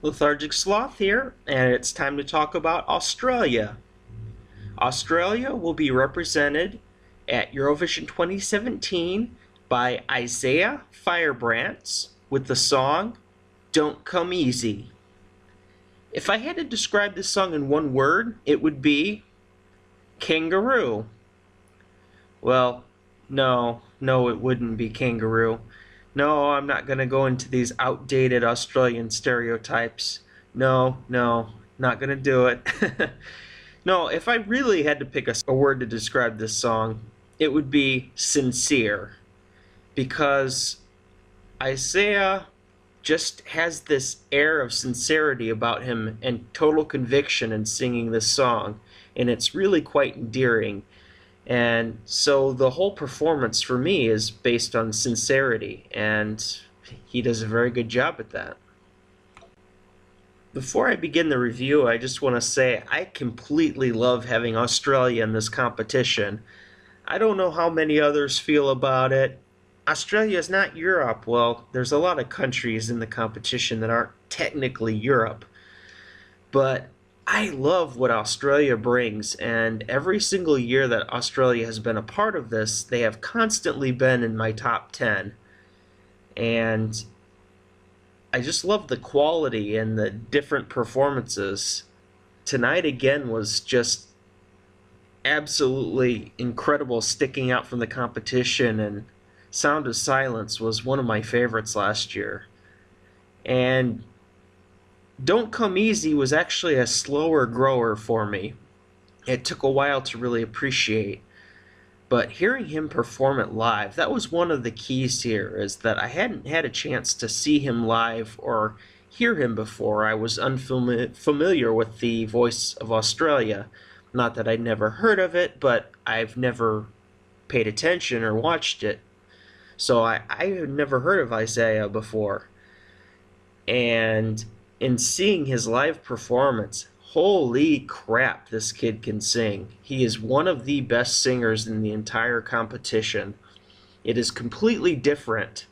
Lethargic Sloth here, and it's time to talk about Australia. Australia will be represented at Eurovision 2017 by Isaiah Firebrands with the song Don't Come Easy. If I had to describe this song in one word, it would be kangaroo. Well, no, it wouldn't be kangaroo. No, I'm not going to go into these outdated Australian stereotypes. No, not going to do it. No, if I really had to pick a word to describe this song, it would be sincere. Because Isaiah just has this air of sincerity about him and total conviction in singing this song, and it's really quite endearing. And so the whole performance for me is based on sincerity, and he does a very good job at that. Before I begin the review, I just want to say I completely love having Australia in this competition. I don't know how many others feel about it. Australia is not Europe. Well, there's a lot of countries in the competition that aren't technically Europe. But I love what Australia brings, and every single year that Australia has been a part of this, they have constantly been in my top 10. And I just love the quality and the different performances. Tonight again was just absolutely incredible, sticking out from the competition, and Sound of Silence was one of my favorites last year. And Don't Come Easy was actually a slower grower for me. It took a while to really appreciate. But hearing him perform it live, that was one of the keys here, is that I hadn't had a chance to see him live or hear him before. I was unfamiliar with the voice of Australia. Not that I'd never heard of it, but I've never paid attention or watched it. So I had never heard of Isaiah before. And in seeing his live performance, holy crap, this kid can sing. He is one of the best singers in the entire competition. It is completely different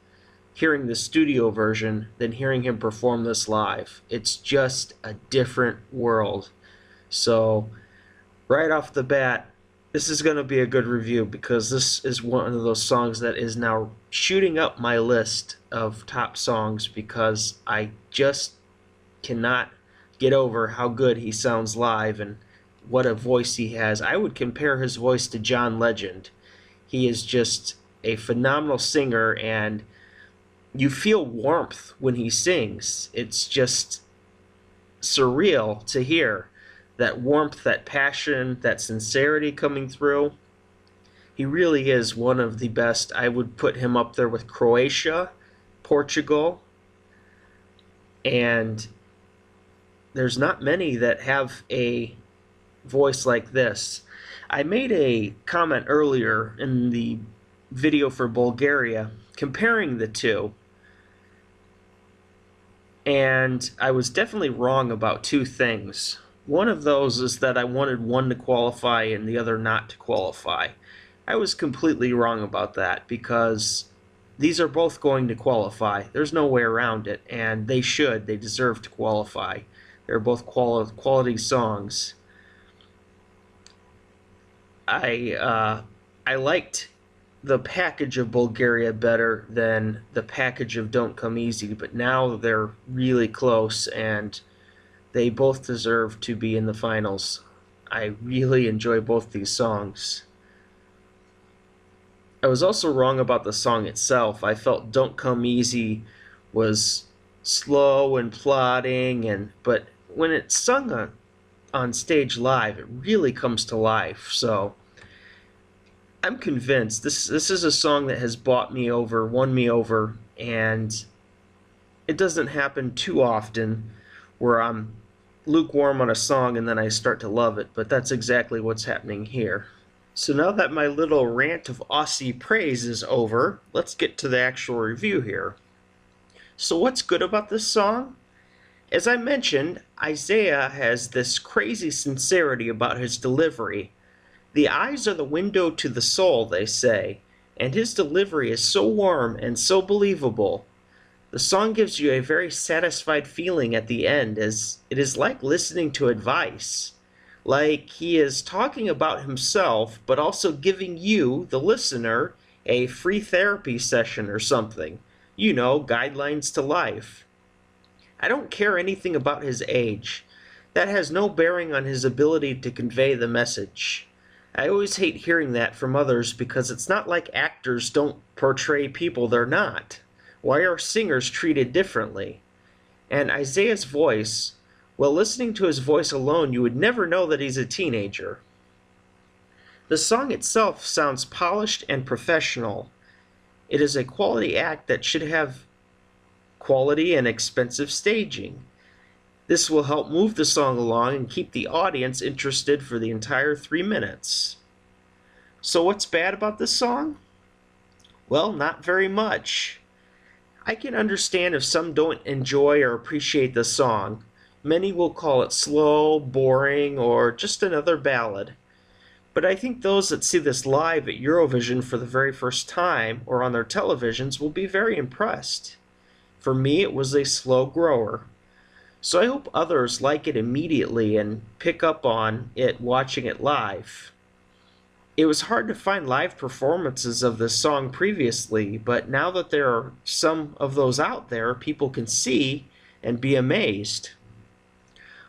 hearing the studio version than hearing him perform this live. It's just a different world. So, right off the bat, this is going to be a good review because this is one of those songs that is now shooting up my list of top songs because I just cannot get over how good he sounds live and what a voice he has. I would compare his voice to John Legend. He is just a phenomenal singer, and you feel warmth when he sings. It's just surreal to hear that warmth, that passion, that sincerity coming through. He really is one of the best. I would put him up there with Croatia, Portugal, and there's not many that have a voice like this. I made a comment earlier in the video for Bulgaria comparing the two, and I was definitely wrong about two things. One of those is that I wanted one to qualify and the other not to qualify. I was completely wrong about that because these are both going to qualify. There's no way around it, and they should. They deserve to qualify. They're both quality songs. I liked the package of Bulgaria better than the package of Don't Come Easy, but now they're really close, and they both deserve to be in the finals. I really enjoy both these songs. I was also wrong about the song itself. I felt Don't Come Easy was slow and plodding, but when it's sung on stage live, it really comes to life. So I'm convinced this is a song that has won me over, and it doesn't happen too often where I'm lukewarm on a song and then I start to love it, but that's exactly what's happening here. So now that my little rant of Aussie praise is over, let's get to the actual review here. So what's good about this song? As I mentioned, Isaiah has this crazy sincerity about his delivery. The eyes are the window to the soul, they say, and his delivery is so warm and so believable. The song gives you a very satisfied feeling at the end, as it is like listening to advice. Like he is talking about himself, but also giving you, the listener, a free therapy session or something. You know, guidelines to life. I don't care anything about his age. That has no bearing on his ability to convey the message. I always hate hearing that from others because it's not like actors don't portray people they're not. Why are singers treated differently? And Isaiah's voice, well, listening to his voice alone, you would never know that he's a teenager. The song itself sounds polished and professional. It is a quality act that should have quality and expensive staging. This will help move the song along and keep the audience interested for the entire 3 minutes. So what's bad about this song? Well, not very much. I can understand if some don't enjoy or appreciate the song. Many will call it slow, boring, or just another ballad. But I think those that see this live at Eurovision for the very first time or on their televisions will be very impressed. For me, it was a slow grower. So I hope others like it immediately and pick up on it watching it live. It was hard to find live performances of this song previously, but now that there are some of those out there, people can see and be amazed.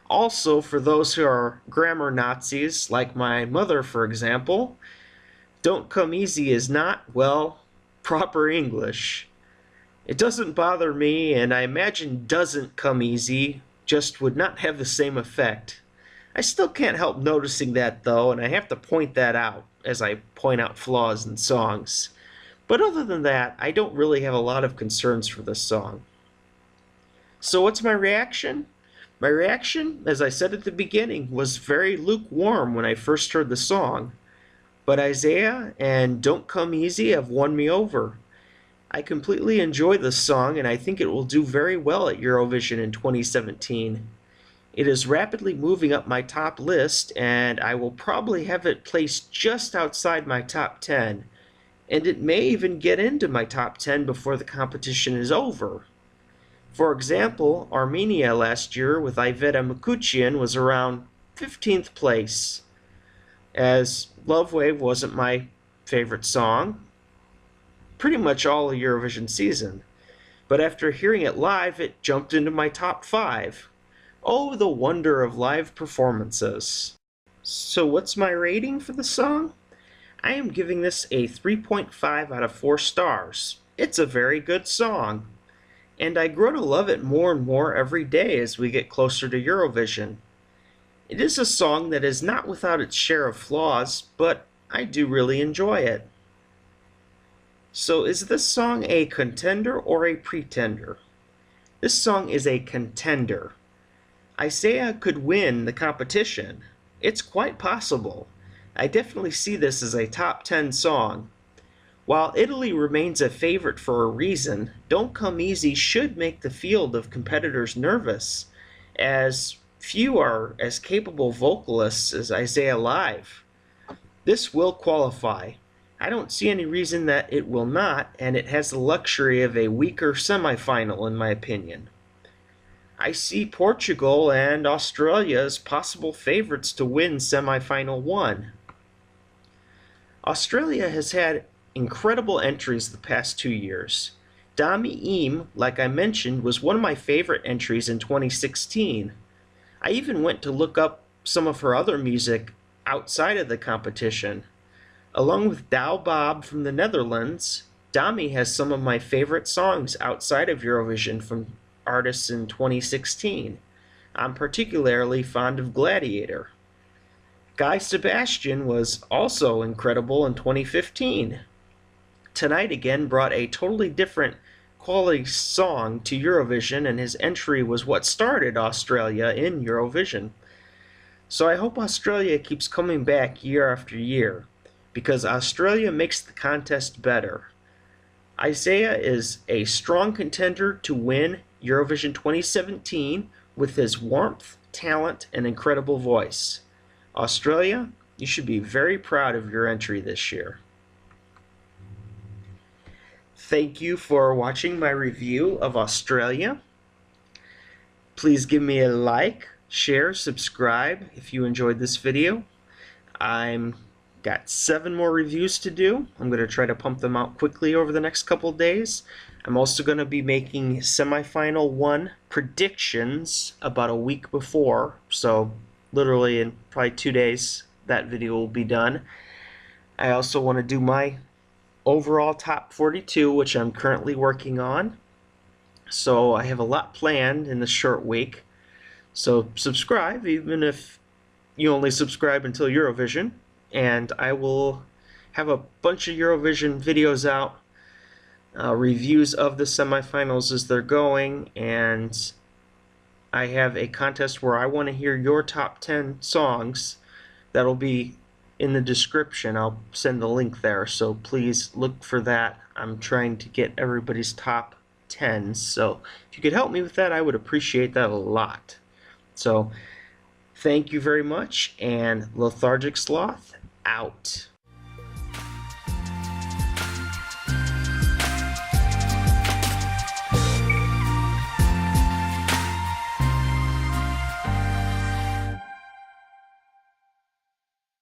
Also, for those who are grammar Nazis, like my mother, for example, "Don't Come Easy" is not, well, proper English. It doesn't bother me, and I imagine "Doesn't Come Easy" just would not have the same effect. I still can't help noticing that, though, and I have to point that out as I point out flaws in songs. But other than that, I don't really have a lot of concerns for this song. So what's my reaction? My reaction, as I said at the beginning, was very lukewarm when I first heard the song. But Isaiah and "Don't Come Easy" have won me over. I completely enjoy this song, and I think it will do very well at Eurovision in 2017. It is rapidly moving up my top list, and I will probably have it placed just outside my top 10, and it may even get into my top 10 before the competition is over. For example, Armenia last year with Iveta Mikuchian was around 15th place, as Love Wave wasn't my favorite song pretty much all of Eurovision season. But after hearing it live, it jumped into my top 5. Oh, the wonder of live performances. So what's my rating for the song? I am giving this a 3.5 out of 4 stars. It's a very good song. And I grow to love it more and more every day as we get closer to Eurovision. It is a song that is not without its share of flaws, but I do really enjoy it. So is this song a contender or a pretender? This song is a contender. Isaiah could win the competition. It's quite possible. I definitely see this as a top 10 song. While Italy remains a favorite for a reason, "Don't Come Easy" should make the field of competitors nervous, as few are as capable vocalists as Isaiah live. This will qualify. I don't see any reason that it will not, and it has the luxury of a weaker semifinal in my opinion. I see Portugal and Australia as possible favorites to win semifinal 1. Australia has had incredible entries the past 2 years. Dami Im, like I mentioned, was one of my favorite entries in 2016. I even went to look up some of her other music outside of the competition. Along with Douw Bob from the Netherlands, Dami has some of my favorite songs outside of Eurovision from artists in 2016. I'm particularly fond of Gladiator. Guy Sebastian was also incredible in 2015. Tonight again brought a totally different quality song to Eurovision, and his entry was what started Australia in Eurovision. So I hope Australia keeps coming back year after year, because Australia makes the contest better. Isaiah is a strong contender to win Eurovision 2017 with his warmth, talent, and incredible voice. Australia, you should be very proud of your entry this year. thank you for watching my review of Australia. Please give me a like, share, subscribe if you enjoyed this video. I'm got 7 more reviews to do. I'm going to try to pump them out quickly over the next couple of days. I'm also going to be making semifinal 1 predictions about a week before, so literally in probably 2 days that video will be done. I also want to do my overall top 42, which I'm currently working on. So I have a lot planned in this short week. So subscribe, even if you only subscribe until Eurovision, and I will have a bunch of Eurovision videos out, reviews of the semifinals as they're going, and I have a contest where I want to hear your top 10 songs. That'll be in the description. I'll send the link there, so please look for that. I'm trying to get everybody's top 10s, so if you could help me with that, I would appreciate that a lot. So thank you very much, and Lethargic Sloth out.